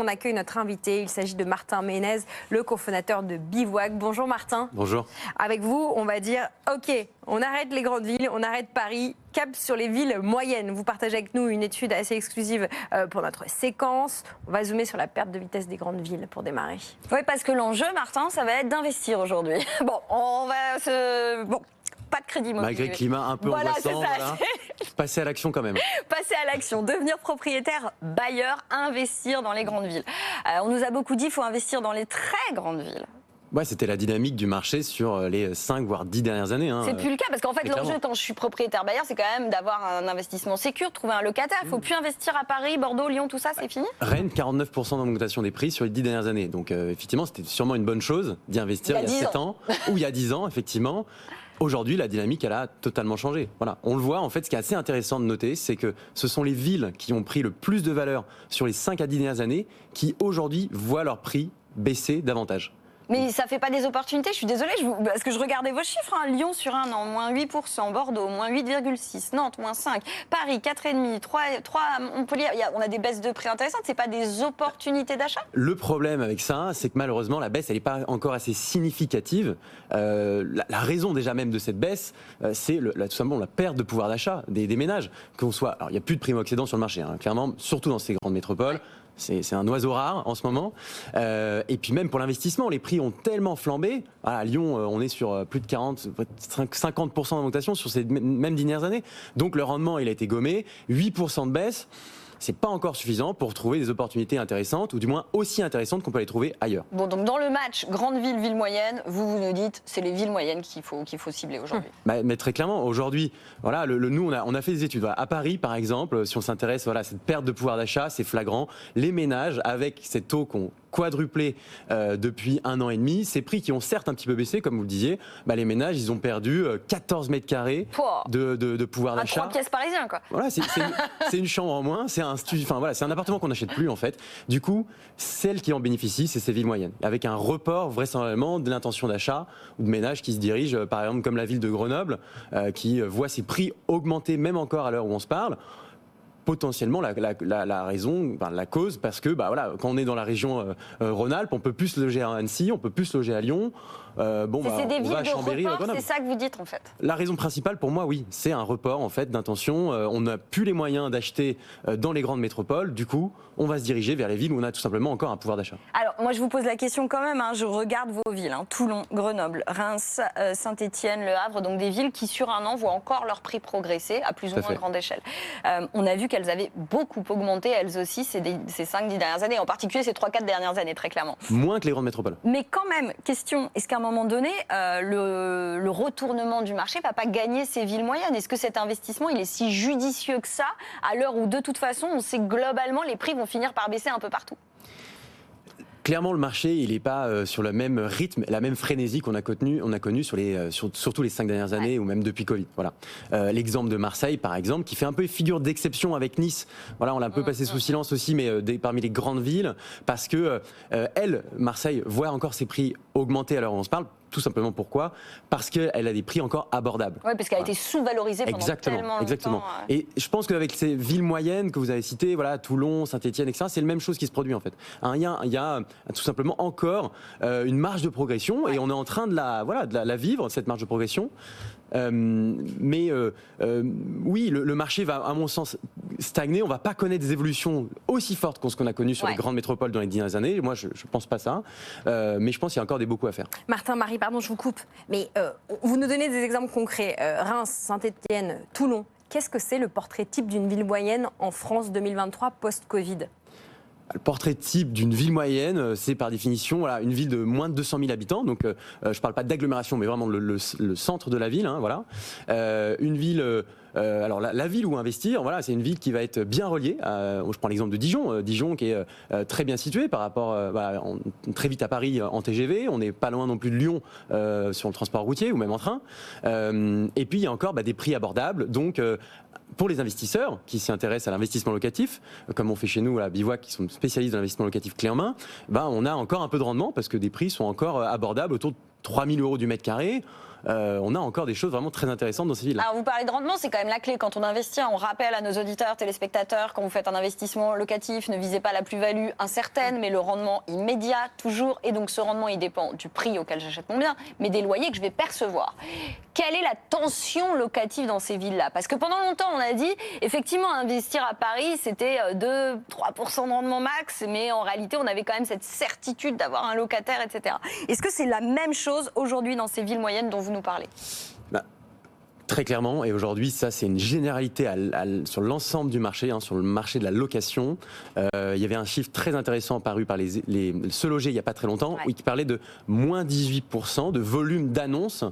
On accueille notre invité, il s'agit de Martin Ménez, le cofondateur de Bivouac. Bonjour Martin. Bonjour. Avec vous, on va dire, ok, on arrête les grandes villes, on arrête Paris, cap sur les villes moyennes. Vous partagez avec nous une étude assez exclusive pour notre séquence. On va zoomer sur la perte de vitesse des grandes villes pour démarrer. Oui, parce que l'enjeu, Martin, ça va être d'investir aujourd'hui. Bon, on va se... Bon. Pas de crédit immobilier. Malgré le climat un peu angoissant, voilà. Passer à l'action quand même. Passer à l'action, devenir propriétaire, bailleur, investir dans les grandes villes. On nous a beaucoup dit qu'il faut investir dans les très grandes villes. Ouais, c'était la dynamique du marché sur les 5 voire 10 dernières années. C'est plus le cas, parce qu'en fait, l'enjeu quand je suis propriétaire bailleur, c'est quand même d'avoir un investissement sécur, trouver un locataire. Il ne faut plus investir à Paris, Bordeaux, Lyon, tout ça, c'est fini. Rennes, 49% d'augmentation des prix sur les 10 dernières années. Donc effectivement, c'était sûrement une bonne chose d'y investir il y a 7 ans, ou il y a 10 ans, effectivement. Aujourd'hui, la dynamique, elle a totalement changé. Voilà. On le voit, en fait, ce qui est assez intéressant de noter, c'est que ce sont les villes qui ont pris le plus de valeur sur les 5 à 10 dernières années qui, aujourd'hui, voient leur prix baisser davantage. Mais ça ne fait pas des opportunités, je suis désolée, parce que je regardais vos chiffres. Hein. Lyon sur un an, moins 8%, Bordeaux, moins 8,6%, Nantes, moins 5%, Paris, 4,5%, 3 Montpellier. On a des baisses de prix intéressantes, ce n'est pas des opportunités d'achat? Le problème avec ça, c'est que malheureusement, la baisse, elle n'est pas encore assez significative. La raison déjà même de cette baisse, c'est tout simplement la perte de pouvoir d'achat des ménages. Alors, il n'y a plus de primo-accédants sur le marché, hein, clairement, surtout dans ces grandes métropoles. C'est un oiseau rare en ce moment. Et puis même pour l'investissement, les prix ont tellement flambé. À Lyon, on est sur plus de 50% d'augmentation sur ces mêmes dernières années. Donc le rendement, il a été gommé. 8% de baisse. C'est pas encore suffisant pour trouver des opportunités intéressantes, ou du moins aussi intéressantes qu'on peut les trouver ailleurs. Bon, donc dans le match grande ville, ville moyenne, vous nous dites c'est les villes moyennes qu'il faut cibler aujourd'hui. Mais très clairement, aujourd'hui, voilà, nous on a fait des études. Voilà. À Paris, par exemple, si on s'intéresse, voilà, cette perte de pouvoir d'achat, c'est flagrant. Les ménages, avec ces taux qu'on quadruplé depuis 1 an et demi. Ces prix qui ont certes un petit peu baissé, comme vous le disiez, les ménages, ils ont perdu 14 mètres carrés de pouvoir d'achat. 3 pièces parisiens, quoi. Voilà, c'est une chambre en moins, c'est un appartement qu'on n'achète plus, en fait. Du coup, celles qui en bénéficient, c'est ces villes moyennes, avec un report vraisemblablement de l'intention d'achat ou de ménages qui se dirigent, par exemple, comme la ville de Grenoble, qui voit ses prix augmenter, même encore à l'heure où on se parle. Potentiellement la raison, la cause, parce que voilà, quand on est dans la région Rhône-Alpes, on peut plus se loger à Annecy, on peut plus se loger à Lyon. C'est des villes de report, c'est ça que vous dites en fait. La raison principale pour moi, oui, c'est un report en fait d'intention. On n'a plus les moyens d'acheter dans les grandes métropoles. Du coup, on va se diriger vers les villes où on a tout simplement encore un pouvoir d'achat. Alors moi, je vous pose la question quand même. Je regarde vos villes, Toulon, Grenoble, Reims, Saint-Étienne, Le Havre, donc des villes qui sur un an voient encore leur prix progresser à plus ou moins grande échelle. On a vu qu'elles avaient beaucoup augmenté elles aussi ces 5-10 dernières années, en particulier ces 3-4 dernières années, très clairement. Moins que les grandes métropoles. Mais quand même, question, est-ce qu'à un moment donné, le retournement du marché ne va pas gagner ces villes moyennes? Est-ce que cet investissement, il est si judicieux que ça, à l'heure où de toute façon, on sait que globalement, les prix vont finir par baisser un peu partout? Clairement, le marché, il n'est pas sur le même rythme, la même frénésie qu'on a connu surtout les 5 dernières années, ou même depuis Covid. Voilà. L'exemple de Marseille, par exemple, qui fait un peu figure d'exception avec Nice. Voilà, on l'a un peu passé sous silence aussi, mais parmi les grandes villes, parce que Marseille voit encore ses prix augmenter à l'heure où on se parle. Tout simplement pourquoi? Parce qu'elle a des prix encore abordables. Oui, parce qu'elle a été sous-valorisée pendant tellement de temps. Et je pense qu'avec ces villes moyennes que vous avez citées, voilà, Toulon, Saint-Étienne, etc., c'est la même chose qui se produit en fait. Il y a tout simplement encore une marge de progression et on est en train de la vivre, cette marge de progression. Oui, le marché va, à mon sens, stagner. On ne va pas connaître des évolutions aussi fortes que ce qu'on a connu sur les grandes métropoles dans les 10 dernières années. Moi, je ne pense pas ça. Mais je pense qu'il y a encore beaucoup à faire. Martin, Marie, pardon, je vous coupe. Mais vous nous donnez des exemples concrets. Reims, Saint-Étienne, Toulon. Qu'est-ce que c'est le portrait type d'une ville moyenne en France 2023 post-Covid ? Le portrait type d'une ville moyenne, c'est par définition une ville de moins de 200 000 habitants. Donc, je ne parle pas d'agglomération, mais vraiment le centre de la ville. Une ville. Alors la ville où investir, voilà, c'est une ville qui va être bien reliée. Je prends l'exemple de Dijon, Dijon qui est très bien situé par rapport très vite à Paris en TGV. On n'est pas loin non plus de Lyon sur le transport routier ou même en train. Et puis il y a encore des prix abordables. Donc pour les investisseurs qui s'y intéressent à l'investissement locatif, comme on fait chez nous à Bivouac, qui sont spécialistes dans l'investissement locatif clé en main, on a encore un peu de rendement parce que des prix sont encore abordables autour de 3 000 € du mètre carré. on a encore des choses vraiment très intéressantes dans ces villes-là. Alors vous parlez de rendement, c'est quand même la clé quand on investit. On rappelle à nos auditeurs, téléspectateurs, quand vous faites un investissement locatif, ne visez pas la plus-value incertaine, mais le rendement immédiat, toujours. Et donc ce rendement, il dépend du prix auquel j'achète mon bien, mais des loyers que je vais percevoir. Quelle est la tension locative dans ces villes-là? Parce que pendant longtemps, on a dit, effectivement, investir à Paris, c'était 2-3% de rendement max, mais en réalité, on avait quand même cette certitude d'avoir un locataire, etc. Est-ce que c'est la même chose aujourd'hui dans ces villes moyennes dont vous nous parlez? Très clairement, et aujourd'hui, ça c'est une généralité sur l'ensemble du marché, sur le marché de la location. Il y avait un chiffre très intéressant paru par les Se Loger il n'y a pas très longtemps, qui parlait de moins 18% de volume d'annonces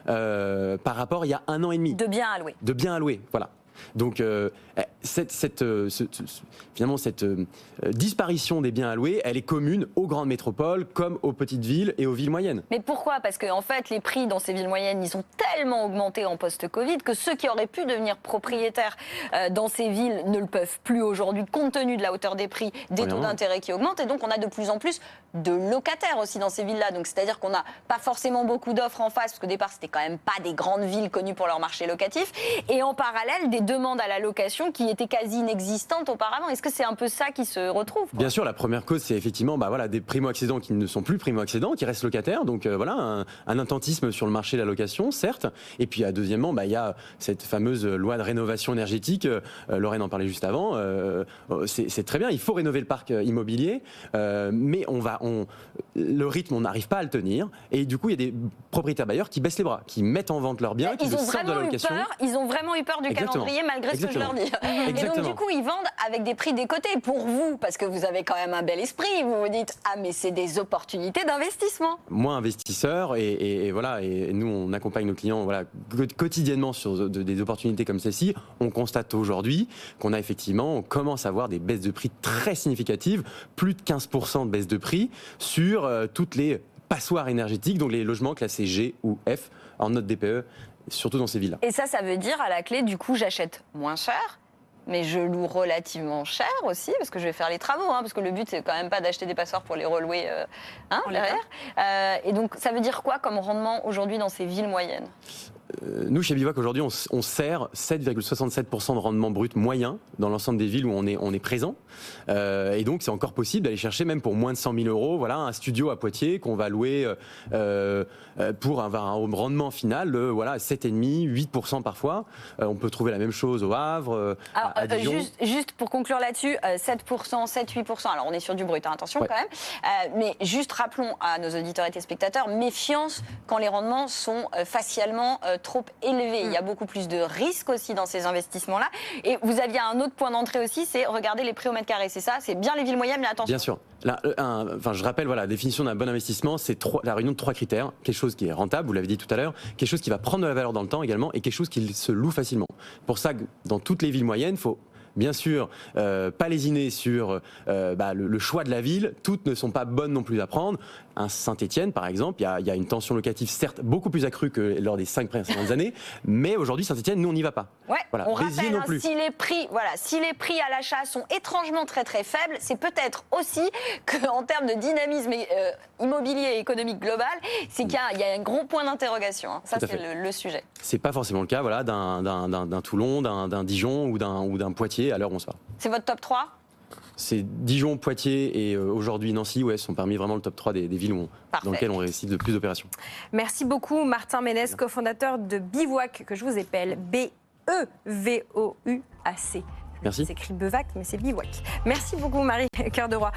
par rapport à il y a 1 an et demi. De biens alloués. De biens alloués, voilà. Donc finalement cette disparition des biens alloués, elle est commune aux grandes métropoles comme aux petites villes et aux villes moyennes. Mais pourquoi? Parce qu'en fait, les prix dans ces villes moyennes, ils ont tellement augmenté en post-Covid que ceux qui auraient pu devenir propriétaires dans ces villes ne le peuvent plus aujourd'hui, compte tenu de la hauteur des prix, des taux d'intérêt qui augmentent. Et donc, on a de plus en plus de locataires aussi dans ces villes-là. Donc, c'est-à-dire qu'on n'a pas forcément beaucoup d'offres en face, parce qu'au départ, c'était quand même pas des grandes villes connues pour leur marché locatif. Et en parallèle, des demandes à la location qui étaient quasi inexistantes auparavant. Est-ce que c'est un peu ça qui se retrouve, quoi? Bien sûr, la première cause, c'est effectivement des primo-accédants qui ne sont plus primo-accédants, qui restent locataires. Donc un attentisme sur le marché de la location, certes. Et puis deuxièmement, il y a cette fameuse loi de rénovation énergétique. Lorraine en parlait juste avant. C'est très bien, il faut rénover le parc immobilier, mais le rythme, on n'arrive pas à le tenir. Et du coup, il y a des propriétaires bailleurs qui baissent les bras, qui mettent en vente leurs biens, qui le sortent de la location. Ils ont vraiment eu peur du calendrier, malgré ce que je leur dis. Et donc, du coup, ils vendent avec des prix décotés pour vous, parce que vous avez quand même un bel esprit. Vous vous dites, mais c'est des opportunités d'investissement. Moi, investisseur, et nous, on accompagne nos clients quotidiennement sur des opportunités comme celle-ci. On constate aujourd'hui on commence à avoir des baisses de prix très significatives, plus de 15% de baisse de prix sur toutes les passoires énergétiques, donc les logements classés G ou F en note DPE, surtout dans ces villes-là. Et ça veut dire à la clé, du coup, j'achète moins cher, mais je loue relativement cher aussi, parce que je vais faire les travaux, parce que le but, c'est quand même pas d'acheter des passoires pour les relouer derrière. Et donc, ça veut dire quoi comme rendement aujourd'hui dans ces villes moyennes? Nous, chez Bivouac, aujourd'hui, on sert 7,67% de rendement brut moyen dans l'ensemble des villes où on est présent. Et donc, c'est encore possible d'aller chercher, même pour moins de 100 000 euros, un studio à Poitiers qu'on va louer pour avoir un rendement final de 7,5%, 8% parfois. On peut trouver la même chose au Havre, à Dijon. Juste pour conclure là-dessus, 7%, 7-8%, alors on est sur du brut, attention quand même. Mais juste rappelons à nos auditeurs et téléspectateurs, méfiance quand les rendements sont facialement trop élevé. Il y a beaucoup plus de risques aussi dans ces investissements-là. Et vous aviez un autre point d'entrée aussi, c'est regarder les prix au mètre carré. C'est ça? C'est bien les villes moyennes, mais attention. Bien sûr. Je rappelle, la définition d'un bon investissement, c'est la réunion de 3 critères. Quelque chose qui est rentable, vous l'avez dit tout à l'heure, quelque chose qui va prendre de la valeur dans le temps également, et quelque chose qui se loue facilement. Pour ça, dans toutes les villes moyennes, il faut bien sûr pas lésiner sur le choix de la ville. Toutes ne sont pas bonnes non plus à prendre. Un Saint-Étienne, par exemple, il y a une tension locative certes beaucoup plus accrue que lors des 5 précédentes années, mais aujourd'hui Saint-Étienne, nous on n'y va pas. On rappelle, non plus. Si les prix à l'achat sont étrangement très très faibles, c'est peut-être aussi qu'en termes de dynamisme immobilier et économique global, c'est qu'il y a un gros point d'interrogation. Ça, c'est le sujet. C'est pas forcément le cas, d'un Toulon, d'un Dijon ou d'un Poitiers à l'heure où on se parle. C'est votre top 3? C'est Dijon, Poitiers et aujourd'hui Nancy, sont parmi vraiment le top 3 des villes dans lesquelles on réussit de plus d'opérations. Merci beaucoup Martin Ménès, cofondateur de Bivouac, que je vous appelle B-E-V-O-U-A-C. Merci. C'est écrit Bevac, mais c'est Bivouac. Merci beaucoup Marie Cœur de Roi.